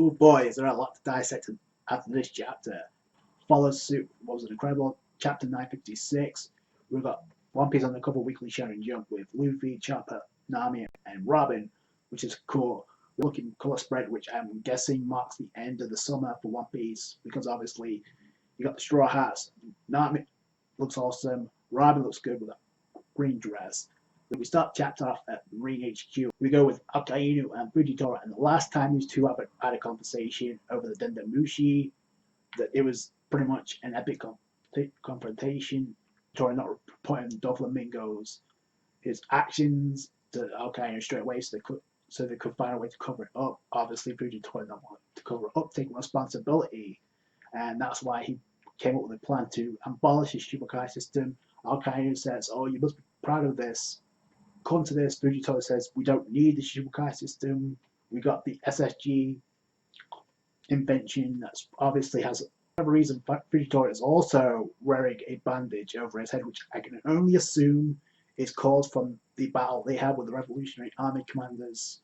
Oh boy, is there a lot to dissect after this chapter. Follows suit was an incredible chapter 956. We've got One Piece on the cover weekly sharing jump with Luffy, Chopper, Nami, and Robin, which is cool. We're looking color spread, which I'm guessing marks the end of the summer for One Piece, because obviously you got the straw hats. Nami looks awesome. Robin looks good with a green dress. We start chapter off at Marine HQ. We go with Akainu and Fujitora, and the last time these two had a conversation over the Dendamushi, that it was pretty much an epic confrontation. Tori not reporting Doflamingo's his actions to Akainu straight away, so they could find a way to cover it up. Obviously, Fujitora not wanting to cover it up, taking responsibility, and that's why he came up with a plan to abolish his Shibukai system. Akainu says, "Oh, you must be proud of this." According to this, Fujitora says, "We don't need the Shibukai system. We got the SSG invention that obviously has, for whatever reason, Fujitora is also wearing a bandage over his head, which I can only assume is caused from the battle they had with the Revolutionary Army commanders."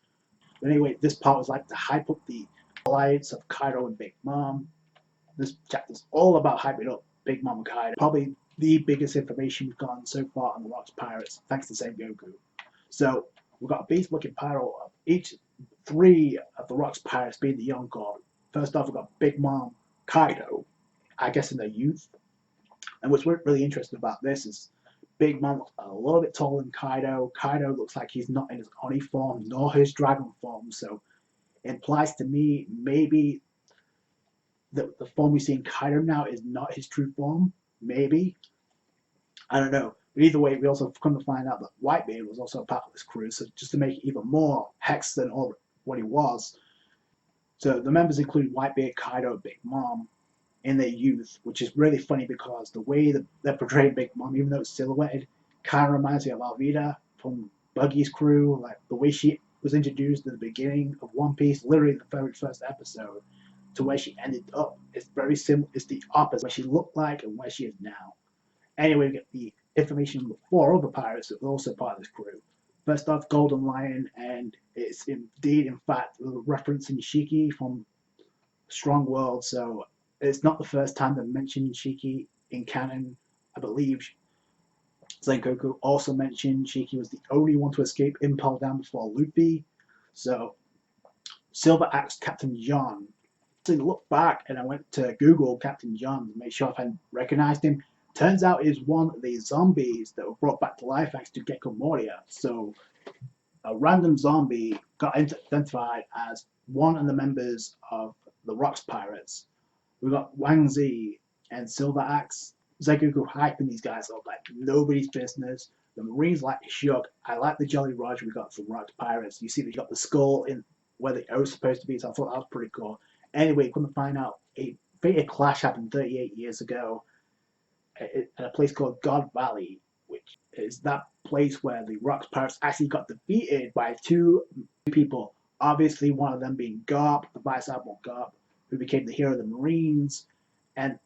But anyway, this part was like to hype up the alliance of Kaido and Big Mom. This chapter is all about hyping up Big Mom and Kaido. Probably the biggest information we've gotten so far on the Rocks Pirates, thanks to Sengoku. So we've got a beast-looking pyro of each three of the Rocks Pirates being the Yonko. First off, we've got Big Mom, Kaido, I guess in their youth. And what's really interesting about this is Big Mom looks a little bit taller than Kaido. Kaido looks like he's not in his Oni form nor his dragon form, so it implies to me maybe that the form we see in Kaido now is not his true form. Maybe. I don't know. But either way, we also come to find out that Whitebeard was also a part of this crew, so just to make it even more hex than what he was. So the members include Whitebeard, Kaido, Big Mom in their youth, which is really funny because the way that they're portraying Big Mom, even though it's silhouetted, kind of reminds me of Alvida from Buggy's crew. Like the way she was introduced at the beginning of One Piece, literally the very first episode, to where she ended up, it's very similar. It's the opposite, where she looked like and where she is now. Anyway, we get the information on the four other pirates that were also part of this crew. First off, Golden Lion, and it's indeed, in fact, referencing Shiki from Strong World, so it's not the first time they've mentioned Shiki in canon. I believe Sengoku also mentioned Shiki was the only one to escape Impel Down before Luffy. So, Silver Axe Captain John. So I looked back and I went to Google Captain John to make sure if I recognized him. Turns out he's one of the zombies that were brought back to life thanks to Gecko Moria. So a random zombie got identified as one of the members of the Rocks Pirates. We got Wang Zi and Silver Axe. Sengoku hyping these guys up like nobody's business. The Marines like shook. I like the Jolly Roger we got from Rocks Pirates. You see, they got the skull in where the O was supposed to be, so I thought that was pretty cool. Anyway, couldn't find out a fatal clash happened 38 years ago at a place called God Valley, which is that place where the Rocks Pirates actually got defeated by two people. Obviously, one of them being Garp, the Vice Admiral Garp, who became the hero of the Marines. And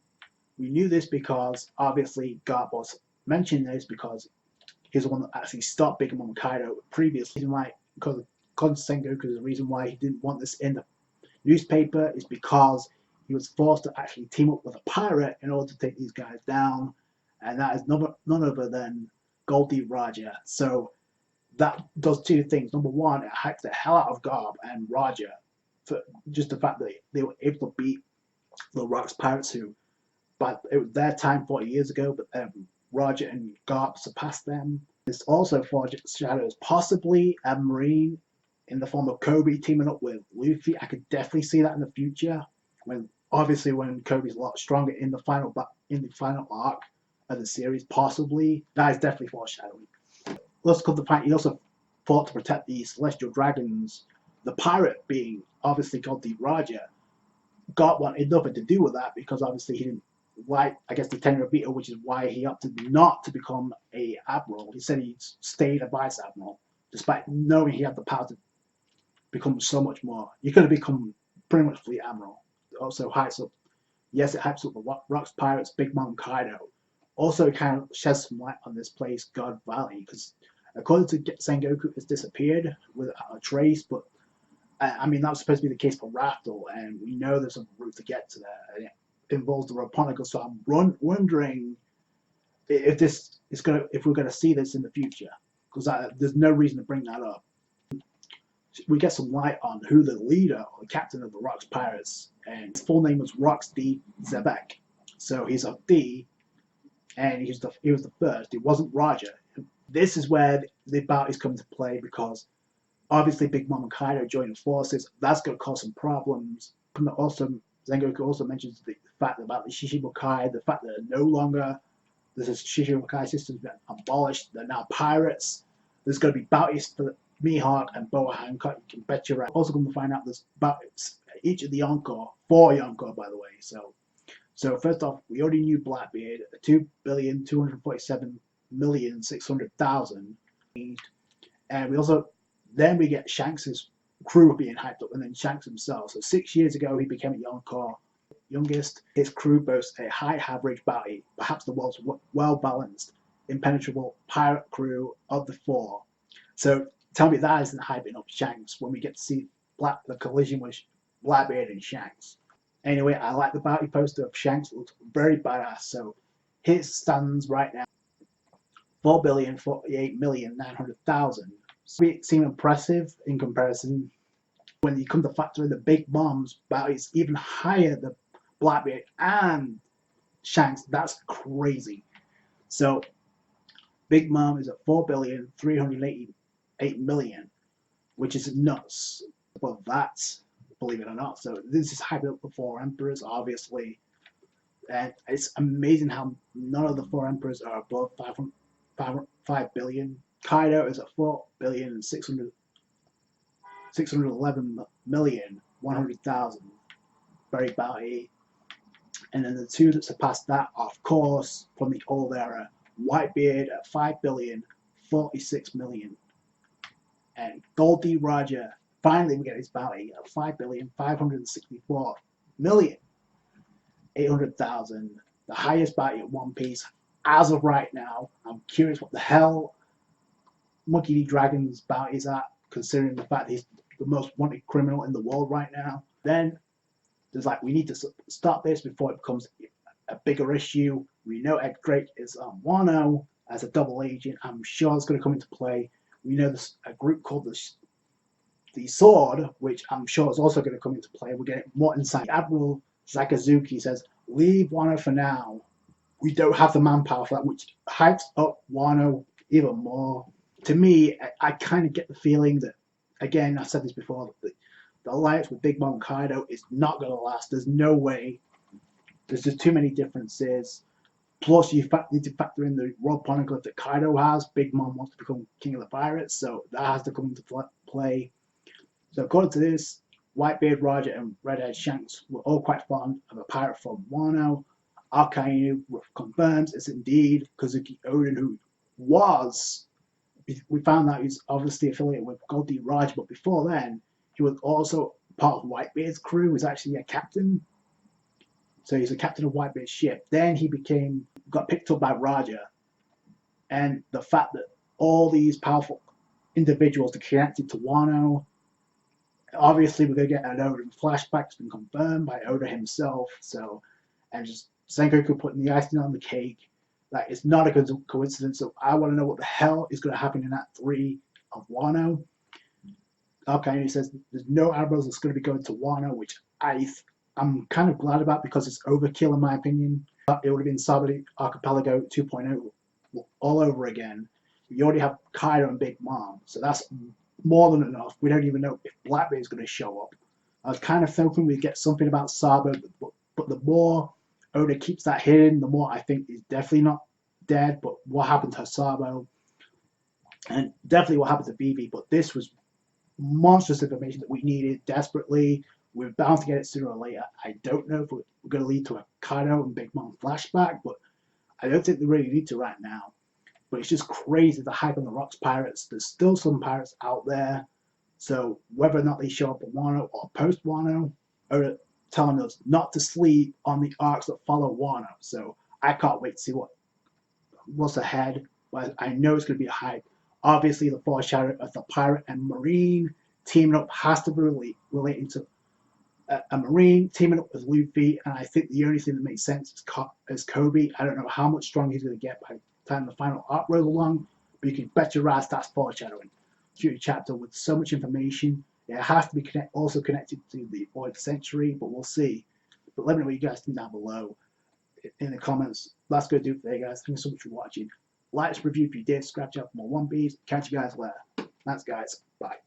we knew this because, obviously, Garp was mentioning this because he's the one that actually stopped Big Mom Kaido previously. Because Sengoku, the reason why he didn't want this in the newspaper is because he was forced to actually team up with a pirate in order to take these guys down, and that is none other than Goldie Roger. So that does two things. Number one, it hypes the hell out of Garb and Roger for just the fact that they were able to beat the Rocks Pirates, who, but it was their time 40 years ago, but Roger and Garb surpassed them. This also foreshadows possibly a Marine in the form of Kobe teaming up with Luffy. I could definitely see that in the future, when Kobe's a lot stronger in the final arc of the series, possibly. That is definitely foreshadowing. Let's come to the point, he also fought to protect the Celestial Dragons. The pirate being obviously called the Roger got wanted nothing to do with that because obviously he didn't like, I guess, the tenure of Vito, which is why he opted not to become a admiral. He said he stayed a vice admiral, despite knowing he had the power to become so much more. You could have become pretty much fleet admiral. Also hypes up, yes, it hypes up the Rocks Pirates, Big Mom, Kaido. Also, it kind of sheds some light on this place, God Valley, because according to Sengoku, it's disappeared without a trace, but I mean, that was supposed to be the case for Rattle, and we know there's a route to get to there, and it involves the Roponicles. So I'm wondering if this is if we're gonna see this in the future, because there's no reason to bring that up. We get some light on who the leader or the captain of the Rocks Pirates, and his full name was Rox D. Zebek. So he's a D, and he was the first. It wasn't Roger. This is where the bounties come into play, because obviously Big Mom and Kaido joining forces. That's going to cause some problems. Also, Sengoku also mentions the fact about the Shishibukai, the fact that no longer there's a Shishibukai system been abolished. They're now pirates. There's going to be bounties for Mihawk and Boa Hancock. You can bet your ass. Also going to find out there's bounties each of the Yonko, 4 Yonko, by the way. So first off, we already knew Blackbeard, 2,247,600,000, and we also then we get Shanks's crew being hyped up, and then Shanks himself. So 6 years ago, he became a Yonko youngest. His crew boasts a high average bounty, perhaps the world's well-balanced, impenetrable pirate crew of the 4. So tell me that isn't hyping up Shanks when we get to see the collision with Blackbeard and Shanks. Anyway, I like the bounty poster of Shanks. It looks very badass. So his stands right now 4,048,900,000. It seems impressive in comparison. When you come to factor in the Big Mom's bounty, it's even higher than Blackbeard and Shanks. That's crazy. So Big Mom is at 4,388,000,000, which is nuts. But that's, believe it or not. So this is hyping up the 4 emperors, obviously. And it's amazing how none of the 4 emperors are above 5 billion. Kaido is at 4,611,100,000. Very bounty. And then the 2 that surpassed that, of course, from the old era, Whitebeard at 5,046,000,000. And Goldie Roger, finally we get his bounty at 5,564,800,000. The highest bounty at One Piece as of right now. I'm curious what the hell Monkey D. Dragon's bounty is at, considering the fact that he's the most wanted criminal in the world right now. Then there's like, we need to stop this before it becomes a bigger issue. We know Ed Drake is on Wano as a double agent. I'm sure it's going to come into play. We know there's a group called the Sword, which I'm sure is also going to come into play. We're getting more insight. Admiral Sakazuki says, leave Wano for now. We don't have the manpower for that, which hypes up Wano even more. To me, I kind of get the feeling that, again, I've said this before, that the alliance with Big Mom and Kaido is not going to last. There's no way. There's just too many differences. Plus, you need to factor in the Rob Poneglyph that Kaido has. Big Mom wants to become King of the Pirates, so that has to come into play. So according to this, Whitebeard, Roger, and Redhead Shanks were all quite fond of a pirate from Wano. Akainu confirms it's indeed Kazuki Odin, who was, we found out he's obviously affiliated with Goldie Raj, but before then, he was also part of Whitebeard's crew. He was actually a captain. So he's a captain of Whitebeard's ship. Then he got picked up by Roger. And the fact that all these powerful individuals are connected to Wano, obviously we're going to get an Odin flashback. It's been confirmed by Oda himself. So, and just Sengoku putting the icing on the cake. Like, it's not a good coincidence. So I want to know what the hell is going to happen in Act 3 of Wano. Okay, he says there's no Admirals that's going to be going to Wano, which I'm kind of glad about, because it's overkill in my opinion. It would have been Sabari Archipelago 2.0 all over again. We already have Kaido and Big Mom, so that's more than enough. We don't even know if Blackbeard is going to show up. I was kind of hoping we'd get something about Sabo, but the more Oda keeps that hidden, the more I think he's definitely not dead. But what happened to Sabo, and definitely what happened to BB. But this was monstrous information that we needed desperately. We're bound to get it sooner or later. I don't know if we're going to lead to a Kaido and Big Mom flashback, but I don't think they really need to right now. But it's just crazy, the hype on the Rocks Pirates. There's still some pirates out there. So whether or not they show up at Wano or post Wano, or telling us not to sleep on the arcs that follow Wano. So I can't wait to see what's ahead. But I know it's going to be a hype. Obviously, the foreshadow of the pirate and marine teaming up has to be relating to a Marine teaming up with Luffy, and I think the only thing that makes sense is Kobe. I don't know how much stronger he's going to get by the time the final arc rolls along, but you can bet your ass that's foreshadowing. Future chapter with so much information. It has to be also connected to the Void Century, but we'll see. But let me know what you guys think down below in the comments. That's going to do it for today, guys. Thank you so much for watching. Like this review if you did. Subscribe to for more One Piece. Catch you guys later. Thanks, guys. Bye.